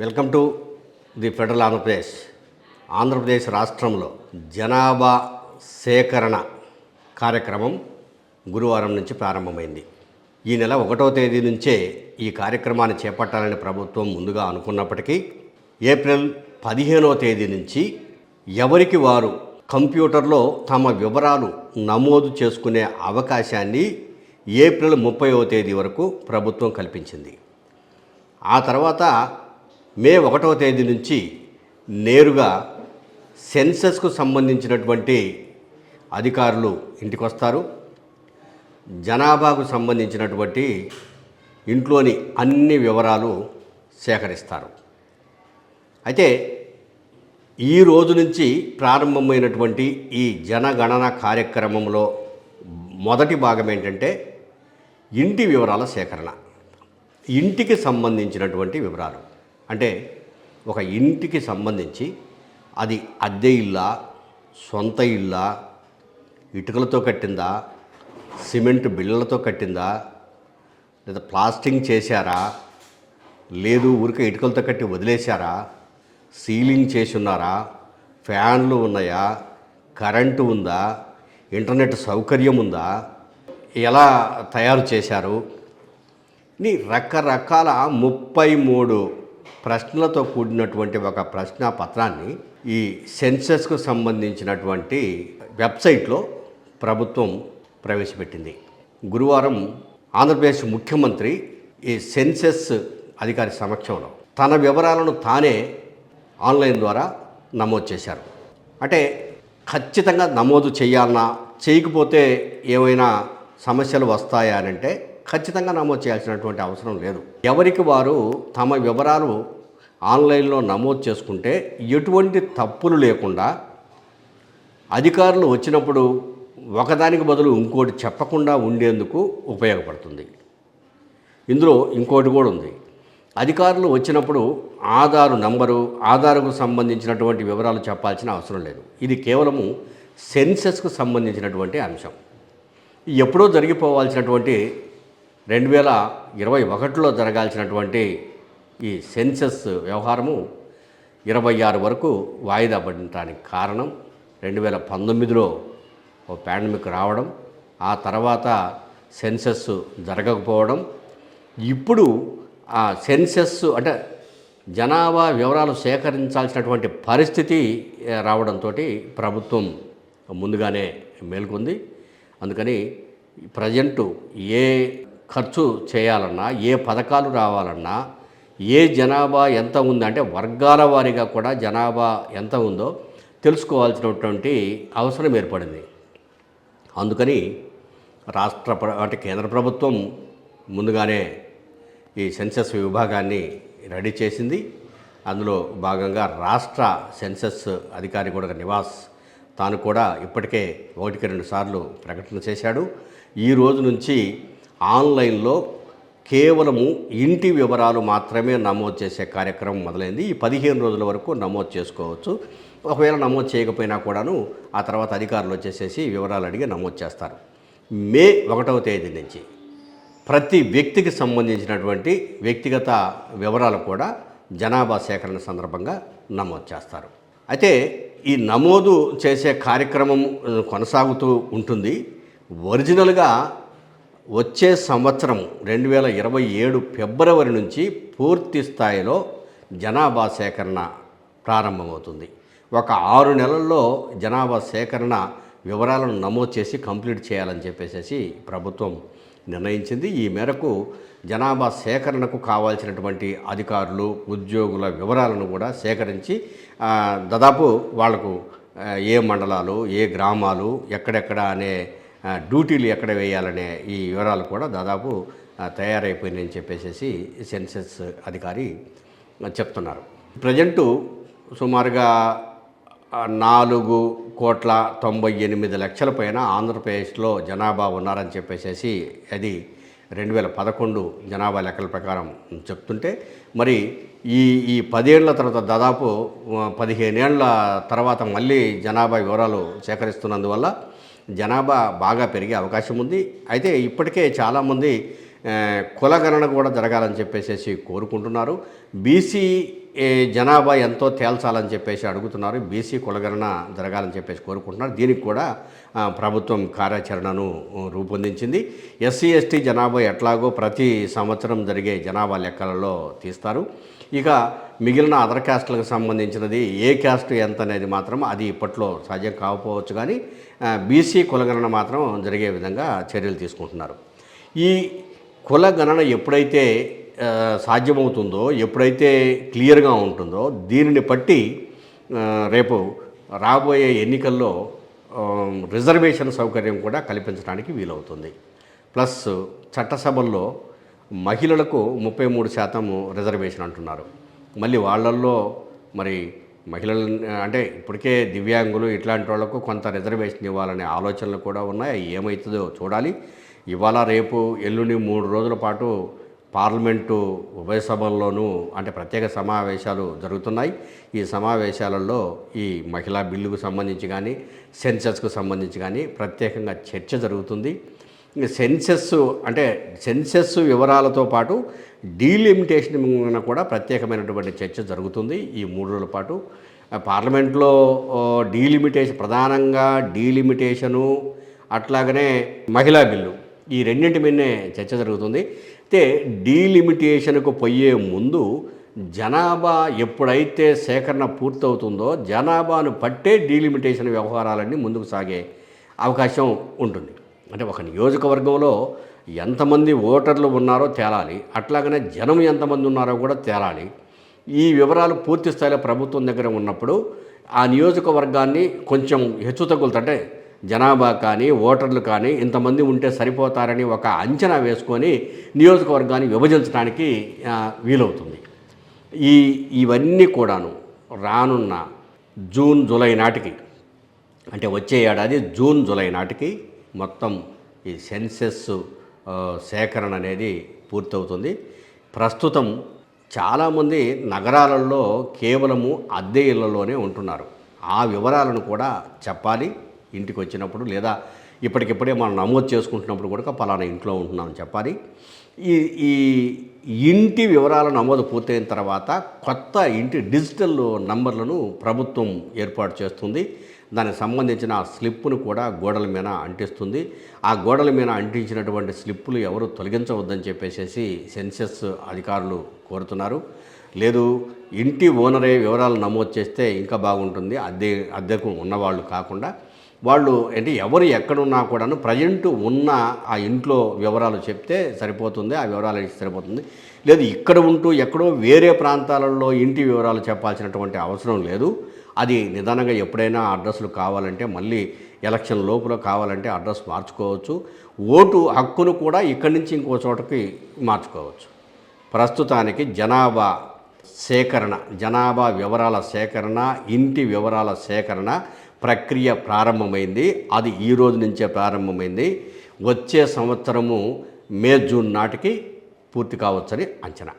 Welcome to the federal Andhra Pradesh. Andhra Pradesh రాష్ట్రంలో జనాభా సేకరణ కార్యక్రమం గురువారం నుంచి ప్రారంభమైంది. ఈ నెల 1వ తేదీ నుంచే ఈ కార్యక్రమాన్ని చేపట్టాలని ప్రభుత్వం ముందుగా అనుకున్నప్పటికీ ఏప్రిల్ 15వ తేదీ నుంచి ఎవరికి వారు కంప్యూటర్లో తమ వివరాలు నమోదు చేసుకునే అవకాశాన్ని ఏప్రిల్ 30వ తేదీ వరకు ప్రభుత్వం కల్పించింది. ఆ తర్వాత మే 1వ తేదీ నుంచి నేరుగా సెన్సస్కు సంబంధించినటువంటి అధికారులు ఇంటికి వస్తారు. జనాభాకు సంబంధించినటువంటి ఇంట్లోని అన్ని వివరాలు సేకరిస్తారు. అయితే ఈ రోజు నుంచి ప్రారంభమైనటువంటి ఈ జనగణన కార్యక్రమంలో మొదటి భాగం ఏంటంటే ఇంటి వివరాల సేకరణ. ఇంటికి సంబంధించినటువంటి వివరాలు అంటే ఒక ఇంటికి సంబంధించి అది అద్దె ఇల్లా, సొంత ఇల్లా, ఇటుకలతో కట్టిందా, సిమెంట్ బిళ్ళలతో కట్టిందా, లేదా ప్లాస్టింగ్ చేశారా, లేదు ఊరికే ఇటుకలతో కట్టి వదిలేశారా, సీలింగ్ చేసి ఉన్నారా, ఫ్యాన్లు ఉన్నాయా, కరెంటు ఉందా, ఇంటర్నెట్ సౌకర్యం ఉందా, ఎలా తయారు చేశారు, ఈ రకరకాల 33 ప్రశ్నలతో కూడినటువంటి ఒక ప్రశ్న పత్రాన్ని ఈ సెన్సస్కు సంబంధించినటువంటి వెబ్సైట్లో ప్రభుత్వం ప్రవేశపెట్టింది. గురువారం ఆంధ్రప్రదేశ్ ముఖ్యమంత్రి ఈ సెన్సస్ అధికారి సమక్షంలో తన వివరాలను తానే ఆన్లైన్ ద్వారా నమోదు చేశారు. అంటే ఖచ్చితంగా నమోదు చేయాలన్నా, చేయకపోతే ఏమైనా సమస్యలు వస్తాయా అని అంటే ఖచ్చితంగా నమోదు చేయాల్సినటువంటి అవసరం లేదు. ఎవరికి వారు తమ వివరాలు ఆన్లైన్లో నమోదు చేసుకుంటే ఎటువంటి తప్పులు లేకుండా అధికారులు వచ్చినప్పుడు ఒకదానికి బదులు ఇంకోటి చెప్పకుండా ఉండేందుకు ఉపయోగపడుతుంది. ఇందులో ఇంకోటి కూడా ఉంది. అధికారులు వచ్చినప్పుడు ఆధారు నంబరు, ఆధార్కు సంబంధించినటువంటి వివరాలు చెప్పాల్సిన అవసరం లేదు. ఇది కేవలము సెన్సస్కు సంబంధించినటువంటి అంశం. ఎప్పుడో జరిగిపోవాల్సినటువంటి 2021లో జరగాల్సినటువంటి ఈ సెన్సస్ వ్యవహారము 26 వరకు వాయిదా పడటానికి కారణం 2019లో ఓ పాండమిక్ రావడం, ఆ తర్వాత సెన్సస్ జరగకపోవడం, ఇప్పుడు ఆ సెన్సస్ అంటే జనాభా వివరాలు సేకరించాల్సినటువంటి పరిస్థితి రావడంతో ప్రభుత్వం ముందుగానే మేల్కొంది. అందుకని ప్రజెంటు ఏ ఖర్చు చేయాలన్నా, ఏ పథకాలు రావాలన్నా, ఏ జనాభా ఎంత ఉందంటే వర్గాల వారీగా కూడా జనాభా ఎంత ఉందో తెలుసుకోవాల్సినటువంటి అవసరం ఏర్పడింది. అందుకని అంటే కేంద్ర ప్రభుత్వం ముందుగానే ఈ సెన్సస్ విభాగాన్ని రెడీ చేసింది. అందులో భాగంగా రాష్ట్ర సెన్సస్ అధికారి కూడా నివాస్ తాను కూడా ఇప్పటికే 1-2 సార్లు ప్రకటన చేశాడు. ఈ రోజు నుంచి ఆన్లైన్లో కేవలము ఇంటి వివరాలు మాత్రమే నమోదు చేసే కార్యక్రమం మొదలైంది. ఈ 15 రోజుల వరకు నమోదు చేసుకోవచ్చు. ఒకవేళ నమోదు చేయకపోయినా కూడాను ఆ తర్వాత అధికారులు వచ్చేసేసి వివరాలు అడిగి నమోదు చేస్తారు. మే 1వ తేదీ నుంచి ప్రతి వ్యక్తికి సంబంధించినటువంటి వ్యక్తిగత వివరాలు కూడా జనాభా సేకరణ సందర్భంగా నమోదు చేస్తారు. అయితే ఈ నమోదు చేసే కార్యక్రమం కొనసాగుతూ ఉంటుంది. ఒరిజినల్గా వచ్చే సంవత్సరం 2027 ఫిబ్రవరి నుంచి పూర్తి స్థాయిలో జనాభా సేకరణ ప్రారంభమవుతుంది. ఒక 6 నెలల్లో జనాభా సేకరణ వివరాలను నమోదు చేసి కంప్లీట్ చేయాలని చెప్పేసి ప్రభుత్వం నిర్ణయించింది. ఈ మేరకు జనాభా సేకరణకు కావాల్సినటువంటి అధికారులు, ఉద్యోగుల వివరాలను కూడా సేకరించి దాదాపు వాళ్లకు ఏ మండలాలు, ఏ గ్రామాలు, ఎక్కడెక్కడ అనే డ్యూటీలు ఎక్కడ వేయాలనే ఈ వివరాలు కూడా దాదాపు తయారైపోయినాయని చెప్పేసి సెన్సస్ అధికారి చెప్తున్నారు. ప్రజెంటు సుమారుగా 4,98,00,000 పైన ఆంధ్రప్రదేశ్లో జనాభా ఉన్నారని చెప్పేసి అది 2011 జనాభా లెక్కల ప్రకారం చెప్తుంటే, మరి ఈ 10 ఏళ్ల తర్వాత దాదాపు 15 ఏళ్ల తర్వాత మళ్ళీ జనాభా వివరాలు సేకరిస్తున్నందువల్ల జనాభా బాగా పెరిగే అవకాశం ఉంది. అయితే ఇప్పటికే చాలామంది కులగణన కూడా జరగాలని చెప్పేసి కోరుకుంటున్నారు. బీసీ ఈ జనాభా ఎంతో తేల్చాలని చెప్పేసి అడుగుతున్నారు. బీసీ కులగణన జరగాలని చెప్పేసి కోరుకుంటున్నారు. దీనికి కూడా ప్రభుత్వం కార్యాచరణను రూపొందించింది. ఎస్సీ ఎస్టీ జనాభా ఎట్లాగో ప్రతి సంవత్సరం జరిగే జనాభా లెక్కలలో తీస్తారు. ఇక మిగిలిన అదర్ క్యాస్ట్లకు సంబంధించినది ఏ క్యాస్ట్ ఎంత అనేది మాత్రం అది ఇప్పట్లో సాధ్యం కాకపోవచ్చు, కానీ బీసీ కులగణన మాత్రం జరిగే విధంగా చర్యలు తీసుకుంటున్నారు. ఈ కులగణన ఎప్పుడైతే సాధ్యమవుతుందో, ఎప్పుడైతే క్లియర్గా ఉంటుందో, దీనిని బట్టి రేపు రాబోయే ఎన్నికల్లో రిజర్వేషన్ సౌకర్యం కూడా కల్పించడానికి వీలవుతుంది. ప్లస్ చట్టసభల్లో మహిళలకు 33% రిజర్వేషన్ అంటున్నారు. మళ్ళీ వాళ్ళల్లో మరి మహిళలు అంటే ఇప్పటికే దివ్యాంగులు ఇట్లాంటి వాళ్ళకు కొంత రిజర్వేషన్ ఇవ్వాలనే ఆలోచనలు కూడా ఉన్నాయి. ఏమవుతుందో చూడాలి. ఇవాళ రేపు ఎల్లుండి 3 రోజుల పాటు పార్లమెంటు ఉభయ సభల్లోనూ అంటే ప్రత్యేక సమావేశాలు జరుగుతున్నాయి. ఈ సమావేశాలలో ఈ మహిళా బిల్లుకు సంబంధించి కానీ సెన్సెస్కు సంబంధించి కానీ ప్రత్యేకంగా చర్చ జరుగుతుంది. సెన్సెస్ వివరాలతో పాటు డీలిమిటేషన్ కూడా ప్రత్యేకమైనటువంటి చర్చ జరుగుతుంది ఈ 3 రోజుల పాటు. పార్లమెంట్లో ప్రధానంగా డీలిమిటేషను అట్లాగనే మహిళా బిల్లు ఈ రెండింటి మీదనే చర్చ జరుగుతుంది. అయితే డీలిమిటేషన్కు పోయే ముందు జనాభా ఎప్పుడైతే సేకరణ పూర్తవుతుందో జనాభాను పట్టే డీలిమిటేషన్ వ్యవహారాలన్నీ ముందుకు సాగే అవకాశం ఉంటుంది. అంటే ఒక నియోజకవర్గంలో ఎంతమంది ఓటర్లు ఉన్నారో తేలాలి, అట్లాగనే జనం ఎంతమంది ఉన్నారో కూడా తేలాలి. ఈ వివరాలు పూర్తి స్థాయిలో ప్రభుత్వం దగ్గర ఉన్నప్పుడు ఆ నియోజకవర్గాన్ని కొంచెం హెచ్చుతగ్గులతో అంటే జనాభా కానీ ఓటర్లు కానీ ఇంతమంది ఉంటే సరిపోతారని ఒక అంచనా వేసుకొని నియోజకవర్గాన్ని విభజించడానికి వీలవుతుంది. ఇవన్నీ కూడాను రానున్న జూన్ జూలై నాటికి అంటే వచ్చే ఏడాది జూన్ జూలై నాటికి మొత్తం ఈ సెన్సెస్ సేకరణ అనేది పూర్తవుతుంది. ప్రస్తుతం చాలామంది నగరాలలో కేవలము అద్దె ఇళ్లలోనే ఉంటున్నారు. ఆ వివరాలను కూడా చెప్పాలి ఇంటికి వచ్చినప్పుడు, లేదా ఇప్పటికిప్పుడే మనం నమోదు చేసుకుంటున్నప్పుడు కూడా పలానా ఇంట్లో ఉంటున్నామని చెప్పాలి. ఈ ఇంటి వివరాల నమోదు పూర్తయిన తర్వాత కొత్త ఇంటి డిజిటల్ నంబర్లను ప్రభుత్వం ఏర్పాటు చేస్తుంది. దానికి సంబంధించిన స్లిప్పును కూడా గోడల మీద అంటిస్తుంది. ఆ గోడల మీద అంటించినటువంటి స్లిప్పులు ఎవరు తొలగించవద్దని చెప్పేసి సెన్సెస్ అధికారులు కోరుతున్నారు. లేదు ఇంటి ఓనరే వివరాలు నమోదు చేస్తే ఇంకా బాగుంటుంది. అద్దెకు ఉన్నవాళ్ళు కాకుండా వాళ్ళు అంటే ఎవరు ఎక్కడున్నా కూడాను ప్రజెంట్ ఉన్న ఆ ఇంట్లో వివరాలు చెప్తే సరిపోతుంది, ఆ వివరాలు ఇస్తే సరిపోతుంది. లేదు ఇక్కడ ఉంటూ ఎక్కడో వేరే ప్రాంతాలలో ఇంటి వివరాలు చెప్పాల్సినటువంటి అవసరం లేదు. అది నిదానంగా ఎప్పుడైనా అడ్రస్లు కావాలంటే మళ్ళీ ఎలక్షన్ లోపల కావాలంటే అడ్రస్ మార్చుకోవచ్చు. ఓటు హక్కును కూడా ఇక్కడి నుంచి ఇంకో చోటకి మార్చుకోవచ్చు. ప్రస్తుతానికి జనాభా వివరాల సేకరణ, ఇంటి వివరాల సేకరణ ప్రక్రియ ప్రారంభమైంది. అది ఈ రోజు నుంచే ప్రారంభమైంది. వచ్చే సంవత్సరము మే జూన్ నాటికి పూర్తి కావచ్చని అంచనా.